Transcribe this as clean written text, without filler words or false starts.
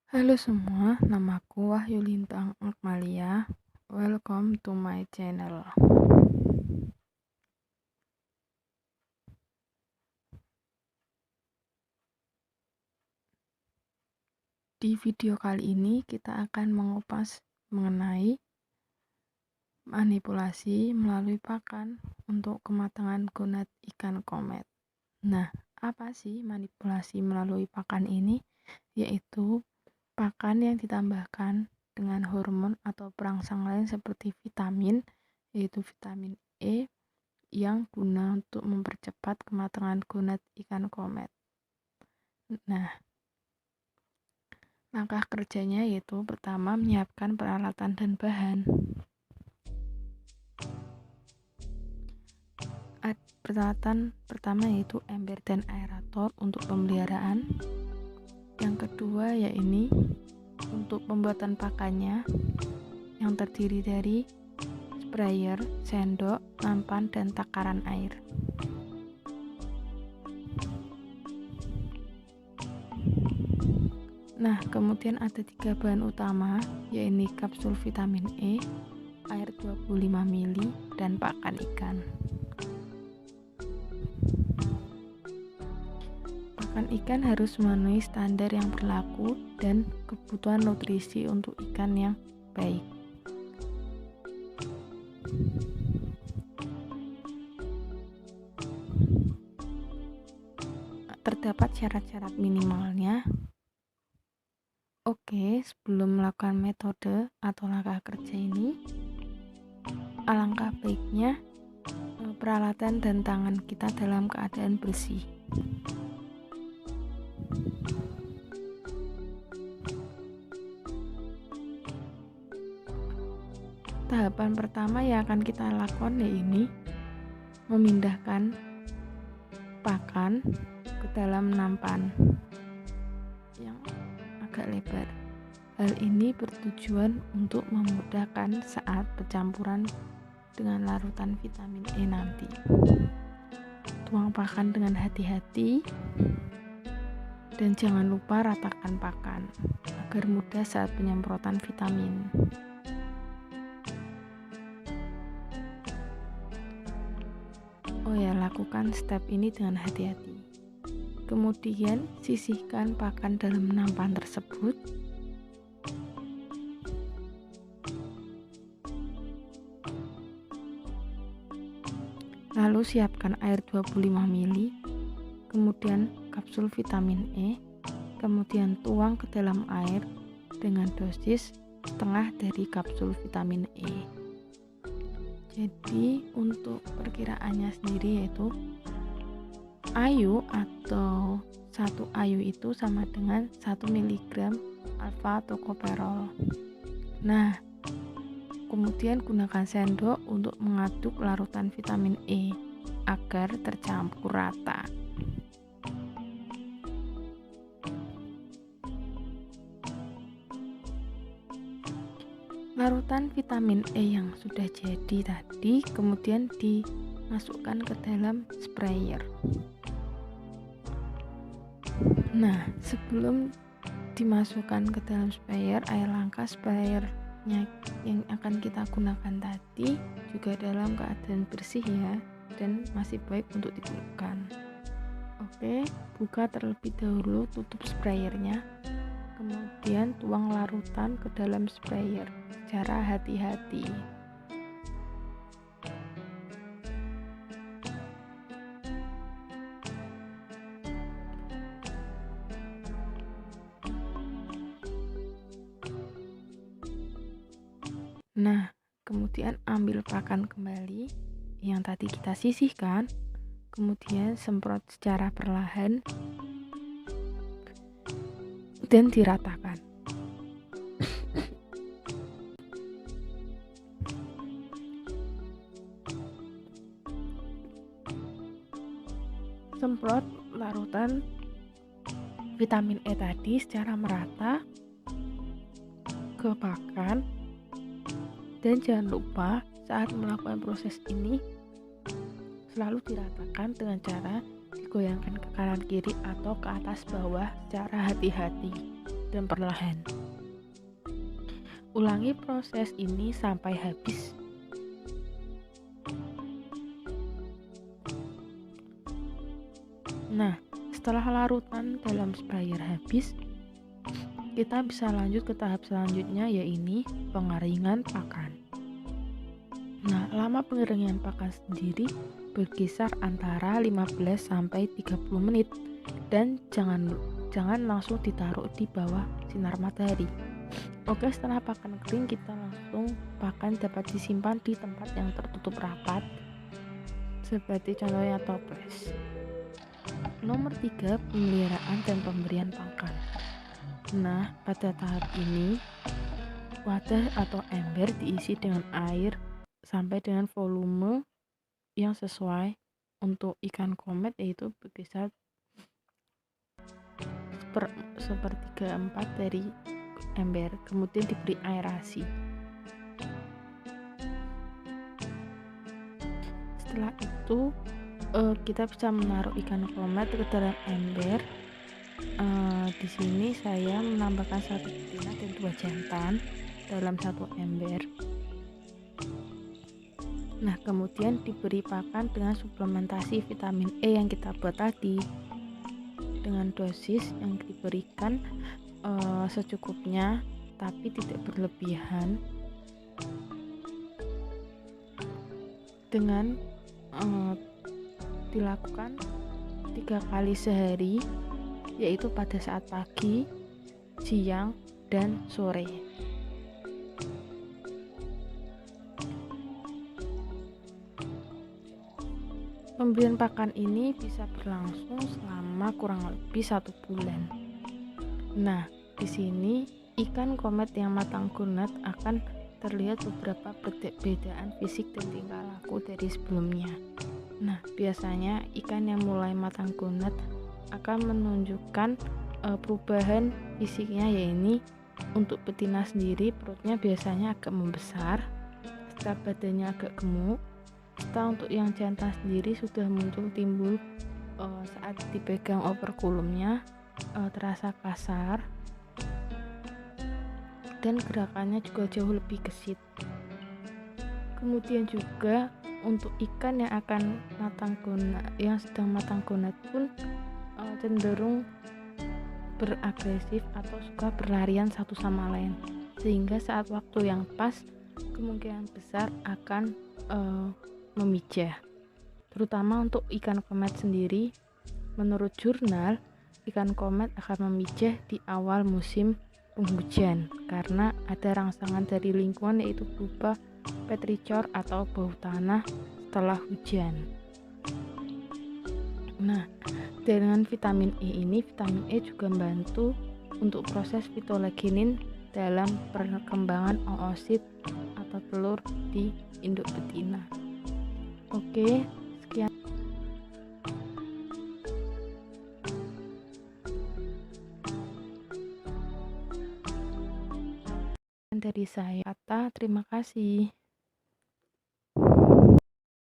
Halo semua, namaku Wahyu Lintang Akmalia. Welcome to my channel. Di video kali ini kita akan mengupas mengenai manipulasi melalui pakan untuk kematangan gonad ikan komet. Nah, apa sih manipulasi melalui pakan ini? Yaitu pakan yang ditambahkan dengan hormon atau perangsang lain seperti vitamin, yaitu vitamin E, yang guna untuk mempercepat kematangan gonad ikan komet. Nah, langkah kerjanya yaitu pertama menyiapkan peralatan dan bahan. Peralatan pertama yaitu ember dan aerator untuk pemeliharaan. Yang kedua yaitu untuk pembuatan pakannya yang terdiri dari sprayer, sendok, nampan, dan takaran air. Nah, kemudian ada 3 bahan utama, yaitu kapsul vitamin E, air 25 ml, dan pakan ikan. Pakan ikan harus memenuhi standar yang berlaku dan kebutuhan nutrisi untuk ikan yang baik. Terdapat syarat-syarat minimalnya. Oke, sebelum melakukan metode atau langkah kerja ini, alangkah baiknya peralatan dan tangan kita dalam keadaan bersih. Tahapan pertama yang akan kita lakukan yaitu memindahkan pakan ke dalam nampan yang agak lebar. Hal ini bertujuan untuk memudahkan saat pencampuran dengan larutan vitamin E nanti. Tuang pakan dengan hati-hati dan jangan lupa ratakan pakan agar mudah saat penyemprotan vitamin. Oh ya, lakukan step ini dengan hati-hati. Kemudian sisihkan pakan dalam nampan tersebut. Lalu siapkan air 25 ml, kemudian kapsul vitamin E, kemudian tuang ke dalam air dengan dosis setengah dari kapsul vitamin E. Jadi untuk perkiraannya sendiri yaitu AYU atau 1 AYU itu sama dengan 1 mg alfa tokoperol. Nah, kemudian gunakan sendok untuk mengaduk larutan vitamin E agar tercampur rata. Larutan vitamin E yang sudah jadi tadi kemudian dimasukkan ke dalam sprayer. Nah, sebelum dimasukkan ke dalam sprayer, air langka sprayernya yang akan kita gunakan tadi juga dalam keadaan bersih ya, dan masih baik untuk digunakan. Oke, buka terlebih dahulu tutup sprayernya, kemudian tuang larutan ke dalam sprayer secara hati-hati. Nah, kemudian ambil pakan kembali yang tadi kita sisihkan, kemudian semprot secara perlahan dan diratakan. Semprot larutan vitamin E tadi secara merata ke pakan, dan jangan lupa saat melakukan proses ini selalu diratakan dengan cara digoyangkan ke kanan kiri atau ke atas bawah secara hati-hati. dan perlahan. Ulangi proses ini sampai habis. Nah, setelah larutan dalam sprayer habis, kita bisa lanjut ke tahap selanjutnya, yaitu pengeringan pakan. Nah, lama pengeringan pakan sendiri berkisar antara 15 sampai 30 menit dan jangan langsung ditaruh di bawah sinar matahari. Oke, setelah pakan kering, kita langsung pakan dapat disimpan di tempat yang tertutup rapat, seperti contohnya toples. Nomor 3, pemeliharaan dan pemberian pakan. Nah, pada tahap ini, wadah atau ember diisi dengan air sampai dengan volume yang sesuai. Untuk ikan komet yaitu berkisar 1/3 dari ember, kemudian diberi aerasi. Setelah itu kita bisa menaruh ikan komet ke dalam ember. Di sini saya menambahkan 1 betina dan 2 jantan dalam 1 ember. Nah, kemudian diberi pakan dengan suplementasi vitamin E yang kita buat tadi, dengan dosis yang diberikan secukupnya tapi tidak berlebihan, dengan dilakukan 3 kali sehari, yaitu pada saat pagi, siang, dan sore. Pemberian pakan ini bisa berlangsung selama kurang lebih 1 bulan. Nah, di sini ikan komet yang matang kunat akan terlihat beberapa perbedaan fisik dan tingkah laku dari sebelumnya. Nah, biasanya ikan yang mulai matang kunat akan menunjukkan perubahan fisiknya, yaitu untuk betina sendiri perutnya biasanya agak membesar, serta badannya agak gemuk. Serta untuk yang jantan sendiri sudah muncul timbul saat dipegang operkulumnya terasa kasar dan gerakannya juga jauh lebih gesit. Kemudian juga untuk ikan yang akan yang sedang matang kunat pun cenderung beragresif atau suka berlarian satu sama lain, sehingga saat waktu yang pas kemungkinan besar akan memijah. Terutama untuk ikan komet sendiri, menurut jurnal, ikan komet akan memijah di awal musim penghujan karena ada rangsangan dari lingkungan, yaitu berupa petrichor atau bau tanah setelah hujan. Nah, dengan vitamin E ini, vitamin E juga membantu untuk proses fitogenin dalam perkembangan oosit atau telur di induk betina. Oke, sekian dari saya. Terima kasih.